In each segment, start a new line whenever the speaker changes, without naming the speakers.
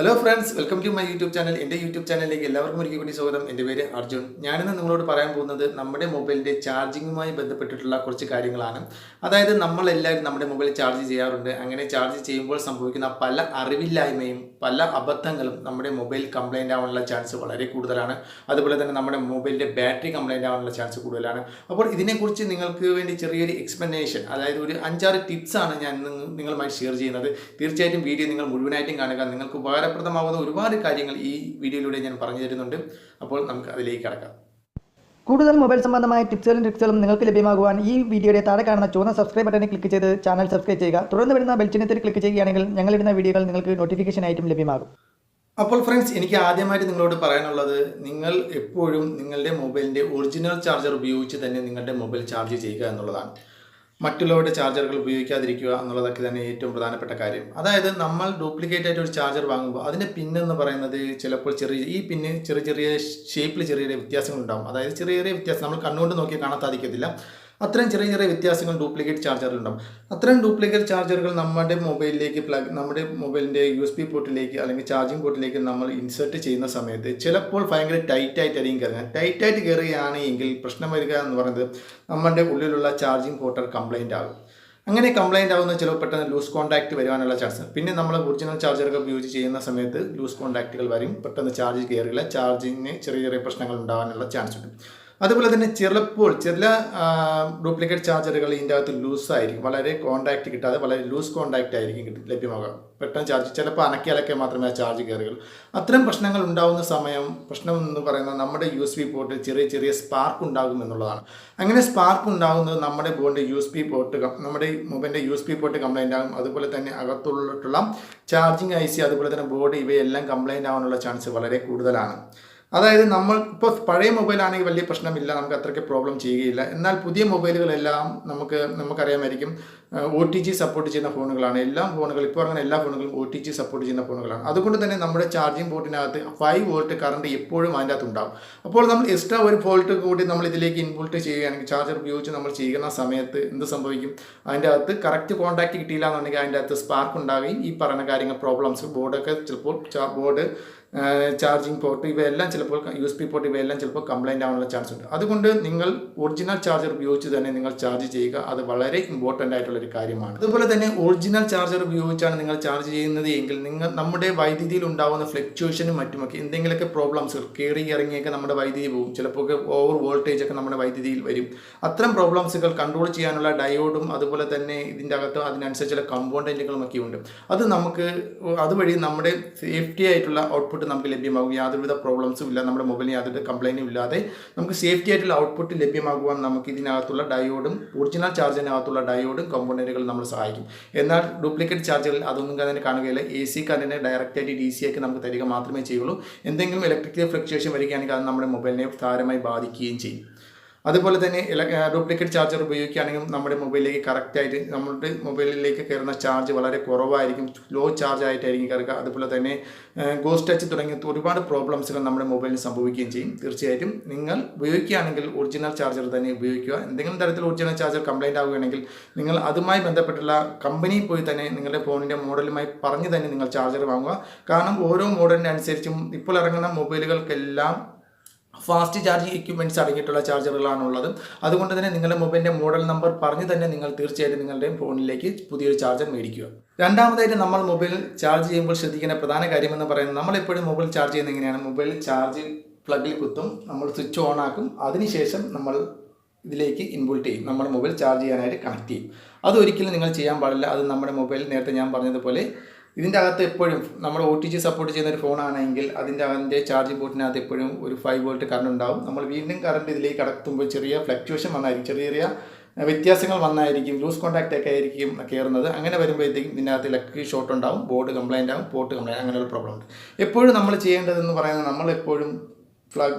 Hello friends, welcome to my YouTube channel. എൻ്റെ YouTube ചാനലിലേക്ക് എല്ലാവർക്കും ഒരിക്കൽ കൂടി സ്വാഗതം. എൻ്റെ പേര് അർജുൻ. ഞാനിന്ന് നിങ്ങളോട് പറയാൻ പോകുന്നത് നമ്മുടെ മൊബൈലിൻ്റെ ചാർജിങ്ങുമായി ബന്ധപ്പെട്ടിട്ടുള്ള കുറച്ച് കാര്യങ്ങളാണ്. അതായത് നമ്മളെല്ലാവരും നമ്മുടെ മൊബൈൽ ചാർജ് ചെയ്യാറുണ്ട്. അങ്ങനെ ചാർജ് ചെയ്യുമ്പോൾ സംഭവിക്കുന്ന പല അറിവില്ലായ്മയും പല അബദ്ധങ്ങളും നമ്മുടെ മൊബൈൽ കംപ്ലൈൻ്റ് ആവാനുള്ള ചാൻസ് വളരെ കൂടുതലാണ്. അതുപോലെ തന്നെ നമ്മുടെ മൊബൈലിൻ്റെ ബാറ്ററി കംപ്ലൈൻ്റ് ആവാനുള്ള ചാൻസ് കൂടുതലാണ്. അപ്പോൾ ഇതിനെക്കുറിച്ച് നിങ്ങൾക്ക് വേണ്ടി ചെറിയൊരു എക്സ്പ്ലനേഷൻ, അതായത് ഒരു 5-6 ടിപ്സാണ് ഞാൻ നിങ്ങളുമായി ഷെയർ ചെയ്യുന്നത്. തീർച്ചയായിട്ടും വീഡിയോ നിങ്ങൾ മുഴുവനായിട്ടും കാണുക. നിങ്ങൾക്ക് ഉപകാരപ്രദമാകുന്ന ഒരുപാട് കാര്യങ്ങൾ ഈ വീഡിയോയിലൂടെ ഞാൻ പറഞ്ഞു തരുന്നുണ്ട്. അപ്പോൾ നമുക്ക് അതിലേക്ക് കടക്കാം.
കൂടുതൽ മൊബൈൽ സംബന്ധമായ ടിപ്സുകളും ട്രിക്സുകളും നിങ്ങൾക്ക് ലഭ്യമാകുവാൻ ഈ വീഡിയോയുടെ താഴെ കാണുന്ന ചുവന്ന സബ്സ്ക്രൈബ് ബട്ടണിൽ ക്ലിക്ക് ചെയ്ത് ചാനൽ സബ്സ്ക്രൈബ് ചെയ്യുക. തുടർന്ന് വരുന്ന ബെൽ ചിഹ്നത്തിൽ ക്ലിക്ക് ചെയ്യുകയാണെങ്കിൽ ഞങ്ങളിടുന്ന വീഡിയോകൾ നിങ്ങൾക്ക് നോട്ടിഫിക്കേഷൻ ആയിട്ടും ലഭ്യമാകും.
അപ്പോൾ ഫ്രണ്ട്സ്, എനിക്ക് ആദ്യമായിട്ട് നിങ്ങളോട് പറയാനുള്ളത്, നിങ്ങൾ എപ്പോഴും നിങ്ങളുടെ മൊബൈലിൻ്റെ ഒറിജിനൽ ചാർജർ ഉപയോഗിച്ച് തന്നെ നിങ്ങളുടെ മൊബൈൽ ചാർജ് ചെയ്യുക എന്നുള്ളതാണ്. മറ്റുള്ളവരുടെ ചാർജറുകൾ ഉപയോഗിക്കാതിരിക്കുക എന്നുള്ളതൊക്കെ തന്നെ ഏറ്റവും പ്രധാനപ്പെട്ട കാര്യം. അതായത് നമ്മൾ ഡ്യൂപ്ലിക്കേറ്റ് ആയിട്ട് ഒരു ചാർജർ വാങ്ങുമ്പോൾ അതിൻ്റെ പിന്നെന്ന് പറയുന്നത് ചിലപ്പോൾ ചെറിയ ചെറിയ ഷേപ്പിൽ ചെറിയ ചെറിയ വ്യത്യാസങ്ങളുണ്ടാകും. അതായത് ചെറിയ ചെറിയ വ്യത്യാസം നമ്മൾ കണ്ണുകൊണ്ട് നോക്കിയാൽ കാണാൻ സാധിക്കത്തില്ല. അത്തരം ചെറിയ ചെറിയ വ്യത്യാസങ്ങൾ ഡ്യൂപ്ലിക്കേറ്റ് ചാർജറുകളുണ്ടാകും. അത്തരം ഡ്യൂപ്ലിക്കേറ്റ് ചാർജറുകൾ നമ്മുടെ മൊബൈലിൻ്റെ USB പോർട്ടിലേക്ക് അല്ലെങ്കിൽ ചാർജിങ് പോർട്ടിലേക്ക് നമ്മൾ ഇൻസേർട്ട് ചെയ്യുന്ന സമയത്ത് ചിലപ്പോൾ ഭയങ്കര ടൈറ്റായിട്ടായിരിക്കും കയറുക. ടൈറ്റായിട്ട് കയറുകയാണ് എങ്കിൽ പ്രശ്നം വരിക എന്ന് പറയുന്നത് നമ്മുടെ ഉള്ളിലുള്ള ചാർജിങ് പോർട്ട് കംപ്ലൈൻ്റ് ആകും. അങ്ങനെ കംപ്ലൈൻ്റ് ആകുന്ന ചിലപ്പോൾ പെട്ടെന്ന് ലൂസ് കോൺടാക്റ്റ് വരുവാനുള്ള ചാൻസ്. പിന്നെ നമ്മൾ ഒറിജിനൽ ചാർജറുകൾ യൂസ് ചെയ്യുന്ന സമയത്ത് ലൂസ് കോൺടാക്റ്റുകൾ വരും, പെട്ടെന്ന് ചാർജ് കയറില്ല, ചാർജിങ്ങിന് ചെറിയ ചെറിയ പ്രശ്നങ്ങൾ ഉണ്ടാകാനുള്ള ചാൻസ് ഉണ്ട്. അതുപോലെ തന്നെ ചിലപ്പോൾ ചില ഡ്യൂപ്ലിക്കേറ്റ് ചാർജറുകൾ ഇതിൻ്റെ അകത്ത് ലൂസായിരിക്കും, വളരെ കോൺടാക്റ്റ് കിട്ടാതെ വളരെ ലൂസ് കോൺടാക്റ്റ് ആയിരിക്കും ലഭ്യമാകുക. പെട്ടെന്ന് ചാർജ് ചിലപ്പോൾ അനക്കിയാലൊക്കെ മാത്രമേ ആ ചാർജ് കയറുകയുള്ളൂ. അത്തരം പ്രശ്നങ്ങൾ ഉണ്ടാകുന്ന പ്രശ്നം എന്ന് പറയുന്നത് നമ്മുടെ USB പോർട്ടിൽ ചെറിയ ചെറിയ സ്പാർക്ക് ഉണ്ടാകും എന്നുള്ളതാണ്. അങ്ങനെ സ്പാർക്ക് ഉണ്ടാകുന്നത് നമ്മുടെ നമ്മുടെ മൊബൈലിൻ്റെ USB പോർട്ട് കംപ്ലൈൻ്റ് ആകും. അതുപോലെ തന്നെ അകത്തുള്ള ചാർജിങ് IC, അതുപോലെ തന്നെ ബോർഡ്, ഇവയെല്ലാം കംപ്ലൈൻ്റ് ആവാനുള്ള ചാൻസ് വളരെ കൂടുതലാണ്. അതായത് നമ്മൾ ഇപ്പോൾ പഴയ മൊബൈലാണെങ്കിൽ വലിയ പ്രശ്നമില്ല, നമുക്ക് അത്രയ്ക്ക് പ്രോബ്ലം ചെയ്യുകയില്ല. എന്നാൽ പുതിയ മൊബൈലുകളെല്ലാം നമുക്കറിയാമായിരിക്കും OTG സപ്പോർട്ട് ചെയ്യുന്ന ഫോണുകളാണ്. ഇപ്പോൾ അങ്ങനെ എല്ലാ ഫോണുകളും OTG സപ്പോർട്ട് ചെയ്യുന്ന ഫോണുകളാണ്. അതുകൊണ്ട് തന്നെ നമ്മുടെ ചാർജിങ് പോർട്ടിനകത്ത് 5 വോൾട്ട് കറണ്ട് എപ്പോഴും അതിൻ്റെ അകത്ത് ഉണ്ടാകും. അപ്പോൾ നമ്മൾ എക്സ്ട്രാ ഒരു വോൾട്ട് കൂടി നമ്മൾ ഇതിലേക്ക് ഇൻപുട്ട് ചെയ്യുകയാണെങ്കിൽ, ചാർജർ ഉപയോഗിച്ച് നമ്മൾ ചെയ്യുന്ന സമയത്ത് എന്ത് സംഭവിക്കും? അതിൻ്റെ അകത്ത് കറക്റ്റ് കോൺടാക്റ്റ് കിട്ടിയില്ല എന്നുണ്ടെങ്കിൽ അതിൻ്റെ അകത്ത് സ്പാർക്ക് ഉണ്ടാകുകയും ഈ പറയുന്ന കാര്യങ്ങൾ പ്രോബ്ലംസ്, ബോർഡൊക്കെ ചിലപ്പോൾ ചാർജിങ് പോർട്ട് ഇവയെല്ലാം ചിലപ്പോൾ USB പോർട്ട് ഇവയെല്ലാം ചിലപ്പോൾ കംപ്ലൈൻ്റ് ആവാനുള്ള ചാൻസ് ഉണ്ട്. അതുകൊണ്ട് നിങ്ങൾ ഒറിജിനൽ ചാർജർ ഉപയോഗിച്ച് തന്നെ നിങ്ങൾ ചാർജ് ചെയ്യുക. അത് വളരെ ഇമ്പോർട്ടൻ്റ് ആയിട്ടുള്ളൊരു കാര്യമാണ്. അതുപോലെ തന്നെ ഒറിജിനൽ ചാർജർ ഉപയോഗിച്ചാണ് നിങ്ങൾ ചാർജ് ചെയ്യുന്നത് എങ്കിൽ നമ്മുടെ വൈദ്യുതിയിൽ ഉണ്ടാകുന്ന ഫ്ലക്ച്വേഷനും മറ്റുമൊക്കെ എന്തെങ്കിലുമൊക്കെ പ്രോബ്ലംസ്, കയറി ഇറങ്ങിയൊക്കെ നമ്മുടെ വൈദ്യുതി പോകും. ചിലപ്പോൾ ഓവർ വോൾട്ടേജ് ഒക്കെ നമ്മുടെ വൈദ്യുതിയിൽ വരും. അത്തരം പ്രോബ്ലംസുകൾ കൺട്രോൾ ചെയ്യാനുള്ള ഡയോഡും അതുപോലെ തന്നെ ഇതിൻ്റെ അകത്ത് അതിനനുസരിച്ചുള്ള കമ്പോണൻറ്റുകളും ഒക്കെ ഉണ്ട്. അതുവഴി നമ്മുടെ സേഫ്റ്റി ആയിട്ടുള്ള ഔട്ട്പുട്ട് നമുക്ക് ലഭ്യമാകും. യാതൊരുവിധ പ്രോബ്ലംസും ഇല്ല, നമ്മുടെ മൊബൈലിന് യാതൊരു കംപ്ലൈൻറ്റും ഇല്ലാതെ നമുക്ക് സേഫ്റ്റി ആയിട്ടുള്ള ഔട്ട്പുട്ട് ലഭ്യമാകുവാൻ നമുക്ക് ഇതിനകത്തുള്ള ഡയോഡും ഒറിജിനൽ ചാർജിനകത്തുള്ള ഡയോഡും കമ്പോണൻറ്റുകൾ നമ്മൾ സഹായിക്കും. എന്നാൽ ഡ്യൂപ്ലിക്കേറ്റ് ചാർജറുകൾ അതൊന്നും തന്നെ കാണുകയില്ല. AC കറണ്ടിനെ ഡയറക്റ്റായിട്ട് DC ആക്കി നമുക്ക് തരിക മാത്രമേ ചെയ്യുള്ളൂ. എന്തെങ്കിലും ഇലക്ട്രിക്കൽ ഫ്ലക്ച്വേഷൻ വരികയാണെങ്കിൽ അത് നമ്മുടെ മൊബൈലിനെ സാരമായി ബാധിക്കുകയും ചെയ്യും. അതുപോലെ തന്നെ ഡ്യൂപ്ലിക്കേറ്റ് ചാർജർ ഉപയോഗിക്കുകയാണെങ്കിൽ നമ്മുടെ മൊബൈലിലേക്ക് കറക്റ്റായിട്ട് നമ്മുടെ മൊബൈലിലേക്ക് കയറുന്ന ചാർജ് വളരെ കുറവായിരിക്കും, ലോ ചാർജ് ആയിട്ടായിരിക്കും കയറുക. അതുപോലെ തന്നെ ഗോസ്റ്റ് ടച്ച് തുടങ്ങിയ ഒരുപാട് പ്രോബ്ലംസുകൾ നമ്മുടെ മൊബൈലിൽ സംഭവിക്കുകയും ചെയ്യും. തീർച്ചയായിട്ടും നിങ്ങൾ ഉപയോഗിക്കുകയാണെങ്കിൽ ഒറിജിനൽ ചാർജർ തന്നെ ഉപയോഗിക്കുക. എന്തെങ്കിലും തരത്തിൽ ഒറിജിനൽ ചാർജർ കംപ്ലൈൻറ്റ് ആവുകയാണെങ്കിൽ നിങ്ങൾ അതുമായി ബന്ധപ്പെട്ടുള്ള കമ്പനിയിൽ പോയി തന്നെ നിങ്ങളുടെ ഫോണിൻ്റെ മോഡലുമായി പറഞ്ഞ് തന്നെ നിങ്ങൾ ചാർജർ വാങ്ങുക. കാരണം ഓരോ മോഡലിൻ്റെ അനുസരിച്ചും ഇപ്പോൾ ഇറങ്ങുന്ന മൊബൈലുകൾക്കെല്ലാം ഫാസ്റ്റ് ചാർജിങ് എക്യുപ്മെൻറ്റ്സ് അടങ്ങിയിട്ടുള്ള ചാർജറുകളാണുള്ളത്. അതുകൊണ്ട് തന്നെ നിങ്ങളുടെ മൊബൈലിൻ്റെ മോഡൽ നമ്പർ പറഞ്ഞ് തന്നെ നിങ്ങൾ തീർച്ചയായിട്ടും നിങ്ങളുടെ ഫോണിലേക്ക് പുതിയൊരു ചാർജർ മേടിക്കുക. രണ്ടാമതായിട്ട് നമ്മൾ മൊബൈൽ ചാർജ് ചെയ്യുമ്പോൾ ശ്രദ്ധിക്കേണ്ട പ്രധാന കാര്യമെന്ന് പറയുന്നത്, നമ്മളെപ്പോഴും മൊബൈൽ ചാർജ് ചെയ്യുന്നത് എങ്ങനെയാണ്? മൊബൈൽ ചാർജ് പ്ലഗിൽ കുത്തും, നമ്മൾ സ്വിച്ച് ഓൺ ആക്കും, അതിനുശേഷം നമ്മൾ ഇതിലേക്ക് ഇൻപുട്ട് ചെയ്യും, നമ്മുടെ മൊബൈൽ ചാർജ് ചെയ്യാനായിട്ട് കണക്ട് ചെയ്യും. അതൊരിക്കലും നിങ്ങൾ ചെയ്യാൻ പാടില്ല. അത് നമ്മുടെ മൊബൈൽ നേരത്തെ ഞാൻ പറഞ്ഞതുപോലെ ഇതിൻ്റെ അകത്ത് എപ്പോഴും നമ്മൾ OTG സപ്പോർട്ട് ചെയ്യുന്ന ഒരു ഫോണാണെങ്കിൽ അതിൻ്റെ ചാർജിങ് പോർട്ടിനകത്ത് എപ്പോഴും ഒരു 5 വോൾട്ട് കറണ്ട് ഉണ്ടാവും. നമ്മൾ വീണ്ടും കറണ്ട് ഇതിലേക്ക് കടത്തുമ്പോൾ ചെറിയ ഫ്ലക്ച്വേഷൻ വന്നായിരിക്കും, ചെറിയ വ്യത്യാസങ്ങൾ വന്നായിരിക്കും, ലൂസ് കോൺടാക്റ്റ് ഒക്കെ ആയിരിക്കും കയറുന്നത്. അങ്ങനെ വരുമ്പോഴത്തേക്കും ഇതിനകത്ത് ഇലക്ട്രിക് ഷോർട്ട് ഉണ്ടാവും, ബോർഡ് കംപ്ലൈൻ്റ് ആവും, പോർട്ട് കംപ്ലൈൻറ്റ്, അങ്ങനെയുള്ള പ്രോബ്ലം ഉണ്ട്. എപ്പോഴും നമ്മൾ ചെയ്യേണ്ടതെന്ന് പറയുന്നത്, നമ്മളെപ്പോഴും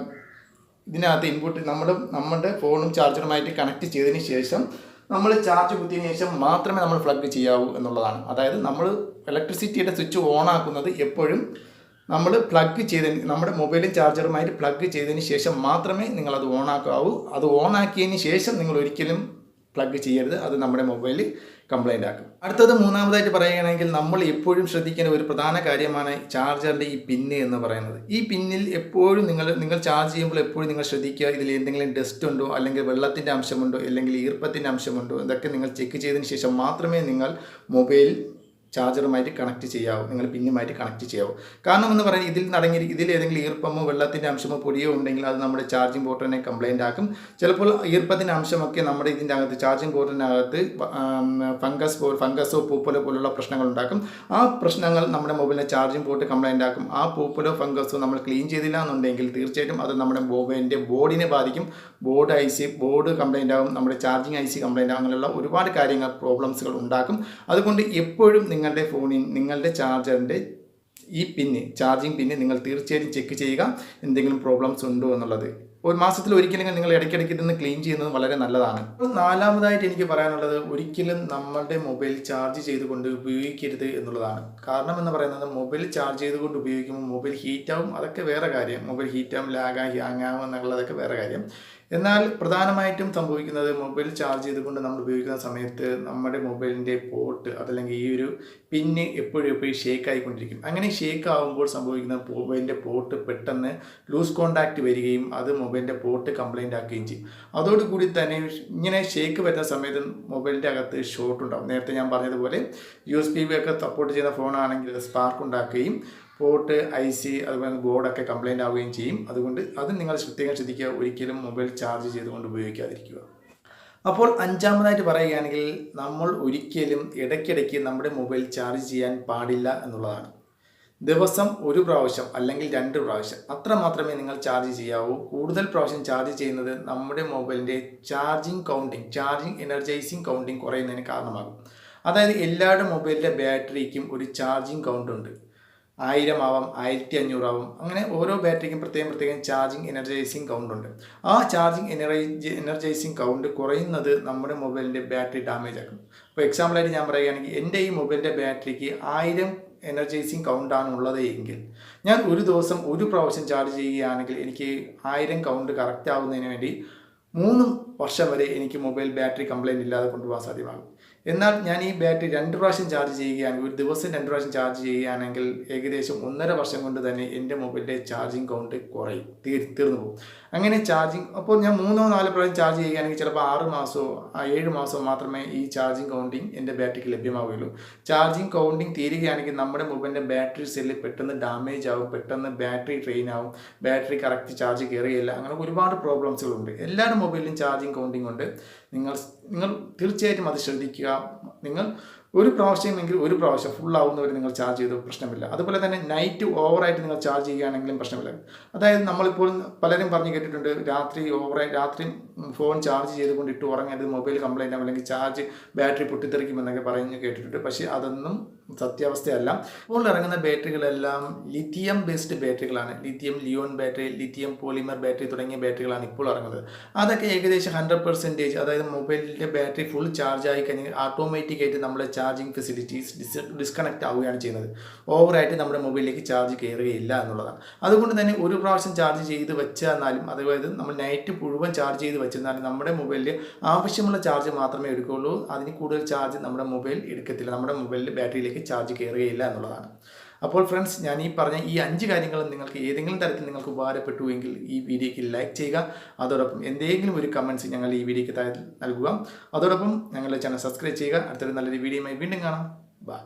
ഇതിനകത്ത് ഇൻപുട്ട് നമ്മുടെ ഫോണും ചാർജറുമായിട്ട് കണക്ട് ചെയ്തതിന് ശേഷം നമ്മൾ ചാർജ് കുത്തിയതിന് ശേഷം മാത്രമേ നമ്മൾ പ്ലഗ് ചെയ്യാവൂ എന്നുള്ളതാണ്. അതായത് നമ്മൾ ഇലക്ട്രിസിറ്റിയുടെ സ്വിച്ച് ഓൺ ആക്കുന്നത് എപ്പോഴും നമ്മൾ നമ്മുടെ മൊബൈലും ചാർജറുമായിട്ട് പ്ലഗ് ചെയ്തതിന് ശേഷം മാത്രമേ നിങ്ങളത് ഓണാക്കാവൂ. അത് ഓണാക്കിയതിന് ശേഷം നിങ്ങൾ ഒരിക്കലും പ്ലഗ് ചെയ്യരുത്, അത് നമ്മുടെ മൊബൈൽ കംപ്ലൈൻ്റ് ആക്കും. അടുത്തത് മൂന്നാമതായിട്ട് പറയുകയാണെങ്കിൽ നമ്മൾ എപ്പോഴും ശ്രദ്ധിക്കേണ്ട ഒരു പ്രധാന കാര്യമാണ് ചാർജറിൻ്റെ ഈ പിന്ന് എന്ന് പറയുന്നത്. ഈ പിന്നിൽ എപ്പോഴും നിങ്ങൾ ചാർജ് ചെയ്യുമ്പോൾ എപ്പോഴും നിങ്ങൾ ശ്രദ്ധിക്കുക, ഇതിൽ എന്തെങ്കിലും ഡസ്റ്റ് ഉണ്ടോ, അല്ലെങ്കിൽ വെള്ളത്തിൻ്റെ അംശമുണ്ടോ, അല്ലെങ്കിൽ ഈർപ്പത്തിൻ്റെ അംശമുണ്ടോ, ഇതൊക്കെ നിങ്ങൾ ചെക്ക് ചെയ്തതിന് ശേഷം മാത്രമേ നിങ്ങൾ മൊബൈൽ ചാർജറുമായിട്ട് കണക്ട് ചെയ്യാവൂ, നിങ്ങൾ പിന്നുമായിട്ട് കണക്ട് ചെയ്യാവൂ. കാരണം എന്ന് പറയുന്നത് ഇതിൽ ഏതെങ്കിലും ഈർപ്പമോ വെള്ളത്തിൻ്റെ അംശമോ പൊടിയോ ഉണ്ടെങ്കിൽ അത് നമ്മുടെ ചാർജിങ് പോർട്ടിനെ കംപ്ലൈൻ്റ് ആക്കും. ചിലപ്പോൾ ഈർപ്പത്തിൻ്റെ അംശമൊക്കെ നമ്മുടെ ഇതിൻ്റെ അകത്ത് ചാർജിങ് പോർട്ടിനകത്ത് ഫംഗസോ പൂപ്പലോ പോലുള്ള പ്രശ്നങ്ങൾ ഉണ്ടാക്കും. ആ പ്രശ്നങ്ങൾ നമ്മുടെ മൊബൈലിൻ്റെ ചാർജിങ് പോർട്ട് കംപ്ലൈൻ്റ് ആക്കും. ആ പൂപ്പലോ ഫംഗസോ നമ്മൾ ക്ലീൻ ചെയ്തില്ല എന്നുണ്ടെങ്കിൽ തീർച്ചയായിട്ടും അത് നമ്മുടെ മൊബൈലിൻ്റെ ബോർഡിനെ ബാധിക്കും. ബോർഡ് കംപ്ലൈൻ്റ് ആകും, നമ്മുടെ ചാർജിങ് IC കംപ്ലൈൻ്റ് ആകും, അങ്ങനെയുള്ള ഒരുപാട് കാര്യങ്ങൾ പ്രോബ്ലംസുകൾ ഉണ്ടാക്കും. അതുകൊണ്ട് എപ്പോഴും നിങ്ങളുടെ ഫോണിൽ നിങ്ങളുടെ ചാർജറിൻ്റെ ഈ ചാർജിങ് പിന്ന് നിങ്ങൾ തീർച്ചയായും ചെക്ക് ചെയ്യുക, എന്തെങ്കിലും പ്രോബ്ലംസ് ഉണ്ടോ എന്നുള്ളത്. ഒരു മാസത്തിൽ ഒരിക്കലെങ്കിലും നിങ്ങൾ ഇടയ്ക്കിടയ്ക്ക് ഇതൊന്ന് ക്ലീൻ ചെയ്യുന്നത് വളരെ നല്ലതാണ്. നാലാമതായിട്ട് എനിക്ക് പറയാനുള്ളത്, ഒരിക്കലും നമ്മളുടെ മൊബൈൽ ചാർജ് ചെയ്തുകൊണ്ട് ഉപയോഗിക്കരുത് എന്നുള്ളതാണ്. കാരണം എന്ന് പറയുന്നത്, മൊബൈൽ ചാർജ് ചെയ്തുകൊണ്ട് ഉപയോഗിക്കുമ്പോൾ മൊബൈൽ ഹീറ്റാവും, അതൊക്കെ വേറെ കാര്യം. മൊബൈൽ ഹീറ്റാവും, ഹാങ് ആവും എന്നുള്ളതൊക്കെ വേറെ കാര്യം. എന്നാൽ പ്രധാനമായിട്ടും സംഭവിക്കുന്നത്, മൊബൈൽ ചാർജ് ചെയ്തുകൊണ്ട് നമ്മൾ ഉപയോഗിക്കുന്ന സമയത്ത് നമ്മുടെ മൊബൈലിൻ്റെ പോർട്ട് അതല്ലെങ്കിൽ ഈ ഒരു പിന്ന് എപ്പോഴും ഷേക്ക് ആയിക്കൊണ്ടിരിക്കും. അങ്ങനെ ഷേക്ക് ആകുമ്പോൾ സംഭവിക്കുന്ന മൊബൈലിൻ്റെ പോർട്ട് പെട്ടെന്ന് ലൂസ് കോണ്ടാക്റ്റ് വരികയും അത് മൊബൈലിൻ്റെ പോർട്ട് കംപ്ലൈൻ്റ് ആക്കുകയും ചെയ്യും. അതോടുകൂടി തന്നെ ഇങ്ങനെ ഷേക്ക് വരുന്ന സമയത്ത് മൊബൈലിൻ്റെ അകത്ത് ഷോർട്ട് ഉണ്ടാകും. നേരത്തെ ഞാൻ പറഞ്ഞതുപോലെ USB ഒക്കെ സപ്പോർട്ട് ചെയ്യുന്ന ഫോണാണെങ്കിൽ സ്പാർക്ക് ഉണ്ടാക്കുകയും പോർട്ട് IC അതുപോലെ ബോർഡൊക്കെ കംപ്ലൈൻ്റ് ആവുകയും ചെയ്യും. അതുകൊണ്ട് അത് നിങ്ങൾ പ്രത്യേകം ശ്രദ്ധിക്കുക, ഒരിക്കലും മൊബൈൽ ചാർജ് ചെയ്തുകൊണ്ട് ഉപയോഗിക്കാതിരിക്കുക. അപ്പോൾ അഞ്ചാമതായിട്ട് പറയുകയാണെങ്കിൽ, നമ്മൾ ഒരിക്കലും ഇടയ്ക്കിടയ്ക്ക് നമ്മുടെ മൊബൈൽ ചാർജ് ചെയ്യാൻ പാടില്ല എന്നുള്ളതാണ്. ദിവസം ഒരു പ്രാവശ്യം അല്ലെങ്കിൽ 2 പ്രാവശ്യം അത്ര മാത്രമേ നിങ്ങൾ ചാർജ് ചെയ്യാവൂ. കൂടുതൽ പ്രാവശ്യം ചാർജ് ചെയ്യുന്നത് നമ്മുടെ മൊബൈലിൻ്റെ ചാർജിങ് എനർജൈസിങ് കൗണ്ടിങ് കുറയുന്നതിന് കാരണമാകും. അതായത് എല്ലാവരുടെ മൊബൈലിൻ്റെ ബാറ്ററിക്കും ഒരു ചാർജിങ് കൗണ്ട് ഉണ്ട്. 1000 ആവാം, 1500 ആവാം, അങ്ങനെ ഓരോ ബാറ്ററിക്കും പ്രത്യേകം ചാർജിങ് എനർജൈസിങ് കൗണ്ട് ഉണ്ട്. ആ ചാർജിങ് എനർജൈസിങ് കൗണ്ട് കുറയുന്നത് നമ്മുടെ മൊബൈലിൻ്റെ ബാറ്ററി ഡാമേജ് ആക്കും. ഇപ്പോൾ എക്സാമ്പിളായിട്ട് ഞാൻ പറയുകയാണെങ്കിൽ, എൻ്റെ ഈ മൊബൈലിൻ്റെ ബാറ്ററിക്ക് 1000 എനർജൈസിങ് കൗണ്ടാണ് ഉള്ളത് എങ്കിൽ ഞാൻ ഒരു ദിവസം ഒരു പ്രാവശ്യം ചാർജ് ചെയ്യുകയാണെങ്കിൽ എനിക്ക് 1000 കൗണ്ട് കറക്റ്റ് ആവുന്നതിന് വേണ്ടി 3 വർഷം വരെ എനിക്ക് മൊബൈൽ ബാറ്ററി കംപ്ലൈൻറ്റ് ഇല്ലാതെ കൊണ്ടുപോകാൻ സാധ്യമാകും. എന്നാൽ ഞാൻ ഈ ബാറ്ററി 2 പ്രാവശ്യം ചാർജ് ചെയ്യുകയാണെങ്കിൽ, ഒരു ദിവസം 2 പ്രാവശ്യം ചാർജ് ചെയ്യുകയാണെങ്കിൽ ഏകദേശം 1.5 വർഷം കൊണ്ട് തന്നെ എൻ്റെ മൊബൈലിൻ്റെ ചാർജിങ് കൗണ്ട് കുറയും, തീർന്നു പോകും. അങ്ങനെ അപ്പോൾ ഞാൻ 3-4 പ്രാവശ്യം ചാർജ് ചെയ്യുകയാണെങ്കിൽ ചിലപ്പോൾ 6 മാസമോ 7 മാസമോ മാത്രമേ ഈ ചാർജിങ് കൗണ്ടിങ് എൻ്റെ ബാറ്ററിക്ക് ലഭ്യമാവുകയുള്ളൂ. ചാർജിങ് കൗണ്ടിങ് തീരുകയാണെങ്കിൽ നമ്മുടെ മൊബൈലിൻ്റെ ബാറ്ററി സെല്ല് പെട്ടെന്ന് ഡാമേജ് ആവും, പെട്ടെന്ന് ബാറ്ററി ഡ്രെയിൻ ആവും, ബാറ്ററി കറക്റ്റ് ചാർജ് കയറുകയില്ല. അങ്ങനെ ഒരുപാട് പ്രോബ്ലംസുകളുണ്ട്. എല്ലാവരുടെ മൊബൈലിലും ചാർജിങ് കൗണ്ടിങ് ഉണ്ട്. നിങ്ങൾ തീർച്ചയായിട്ടും അത് ശ്രദ്ധിക്കുക. നിങ്ങൾ ഒരു പ്രാവശ്യം ഫുൾ ആവുന്നവരെ നിങ്ങൾ ചാർജ് ചെയ്ത് പ്രശ്നമില്ല. അതുപോലെ തന്നെ നൈറ്റ് ഓവറായിട്ട് നിങ്ങൾ ചാർജ് ചെയ്യുകയാണെങ്കിലും പ്രശ്നമില്ല. അതായത് നമ്മളിപ്പോൾ പലരും പറഞ്ഞു കേട്ടിട്ടുണ്ട്, രാത്രി ഫോൺ ചാർജ് ചെയ്തുകൊണ്ട് ഇട്ട് ഉറങ്ങരുത്, മൊബൈൽ കംപ്ലൈൻ്റ് ആവും, അല്ലെങ്കിൽ ബാറ്ററി പൊട്ടിത്തെറിക്കുമെന്നൊക്കെ പറഞ്ഞു കേട്ടിട്ടുണ്ട്. പക്ഷേ അതൊന്നും സത്യാവസ്ഥയല്ല. ഇപ്പോൾ ഇറങ്ങുന്ന ബാറ്ററികളെല്ലാം ലിഥിയം ബേസ്ഡ് ബാറ്ററികളാണ്. Lithium ion battery, lithium polymer battery തുടങ്ങിയ ബാറ്ററികളാണ് ഇപ്പോൾ ഇറങ്ങുന്നത്. അതൊക്കെ ഏകദേശം 100%, അതായത് മൊബൈലിൻ്റെ ബാറ്ററി ഫുൾ ചാർജ് ആയി കഴിഞ്ഞാൽ ഓട്ടോമാറ്റിക്കായിട്ട് നമ്മുടെ ചാർജിങ് ഫെസിലിറ്റീസ് ഡിസ്കണക്റ്റ് ആവുകയാണ് ചെയ്യുന്നത്. ഓവറായിട്ട് നമ്മുടെ മൊബൈലിലേക്ക് ചാർജ് കയറുകയില്ല എന്നുള്ളതാണ്. അതുകൊണ്ട് തന്നെ ഒരു പ്രാവശ്യം ചാർജ് ചെയ്ത് വെച്ചാലും, അതായത് നമ്മൾ നൈറ്റ് മുഴുവൻ ചാർജ് ചെയ്ത് വെച്ചിരുന്നാലും നമ്മുടെ മൊബൈലിൽ ആവശ്യമുള്ള ചാർജ് മാത്രമേ എടുക്കുകയുള്ളൂ. അതിന് കൂടുതൽ ചാർജ് നമ്മുടെ മൊബൈൽ എടുക്കത്തില്ല, നമ്മുടെ മൊബൈലിൻ്റെ ബാറ്ററിയിലേക്ക് ചാർജ് കയറുകയില്ല എന്നുള്ളതാണ്. അപ്പോൾ ഫ്രണ്ട്സ്, ഞാൻ ഈ പറഞ്ഞ ഈ 5 കാര്യങ്ങളും നിങ്ങൾക്ക് ഏതെങ്കിലും തരത്തിൽ നിങ്ങൾക്ക് ഉപകാരപ്പെട്ടുവെങ്കിൽ ഈ വീഡിയോയ്ക്ക് ലൈക്ക് ചെയ്യുക. അതോടൊപ്പം എന്തെങ്കിലും ഒരു കമൻറ്റ്സ് ഞങ്ങൾ ഈ വീഡിയോയ്ക്ക് താഴെ നൽകുക. അതോടൊപ്പം ഞങ്ങളുടെ ചാനൽ സബ്സ്ക്രൈബ് ചെയ്യുക. അടുത്തൊരു നല്ലൊരു വീഡിയോയുമായി വീണ്ടും കാണാം. ബൈ.